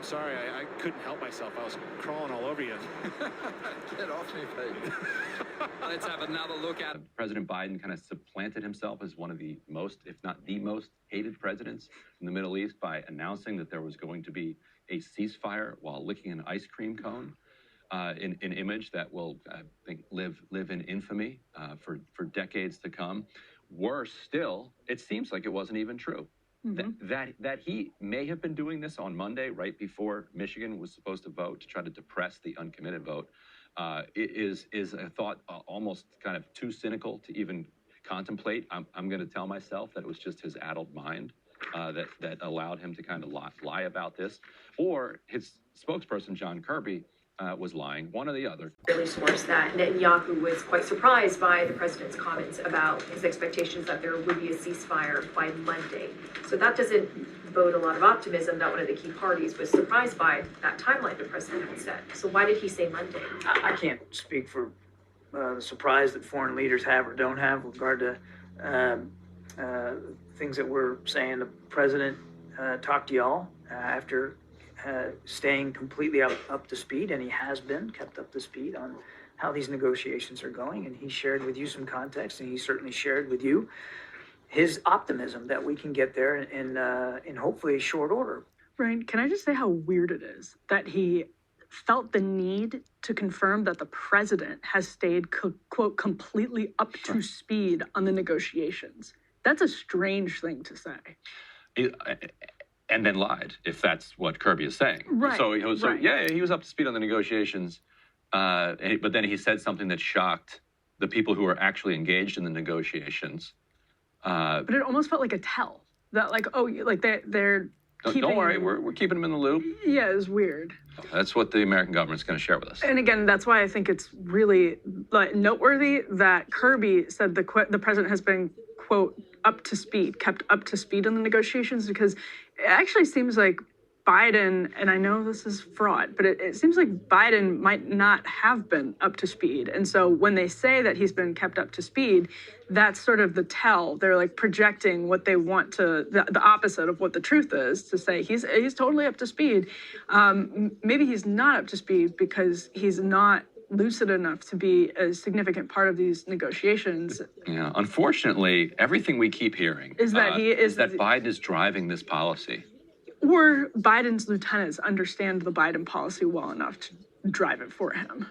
sorry. I couldn't help myself. I was crawling all over you. Get off me, baby. Let's have another look at it. President Biden kind of supplanted himself as one of the most, if not the most, hated presidents in the Middle East by announcing that there was going to be a ceasefire while licking an ice cream cone. An image that will, I think, live in infamy for decades to come. Worse still, it seems like it wasn't even true. Mm-hmm. That he may have been doing this on Monday, right before Michigan was supposed to vote to try to depress the uncommitted vote, is a thought almost kind of too cynical to even contemplate. I'm going to tell myself that it was just his addled mind that allowed him to kind of lie about this, or his spokesperson John Kirby was lying, one or the other. Daily source that Netanyahu was quite surprised by the president's comments about his expectations that there would be a ceasefire by Monday. So that doesn't bode a lot of optimism that one of the key parties was surprised by that timeline the president had set. So why did he say Monday? I can't speak for the surprise that foreign leaders have or don't have with regard to things that we're saying. The president talked to y'all after staying completely up to speed, and he has been kept up to speed on how these negotiations are going, and he shared with you some context, and he certainly shared with you his optimism that we can get there in hopefully short order. Ryan, can I just say how weird it is that he felt the need to confirm that the president has stayed, quote, completely up to speed on the negotiations? That's a strange thing to say. And then lied, if that's what Kirby is saying. Right. Yeah, he was up to speed on the negotiations, but then he said something that shocked the people who were actually engaged in the negotiations. But it almost felt like a tell that, like, oh, like they're keeping. Don't worry, we're keeping them in the loop. Yeah, it's weird. That's what the American government's going to share with us. And again, that's why I think it's really noteworthy that Kirby said the president has been, quote, kept up to speed on the negotiations, because it actually seems like Biden, and I know this is fraud, but it seems like Biden might not have been up to speed. And so when they say that he's been kept up to speed, that's sort of the tell. They're like projecting what they want to, the opposite of what the truth is, to say he's totally up to speed. Maybe he's not up to speed because he's not lucid enough to be a significant part of these negotiations. Yeah, unfortunately, everything we keep hearing is that Biden is driving this policy. Or Biden's lieutenants understand the Biden policy well enough to drive it for him.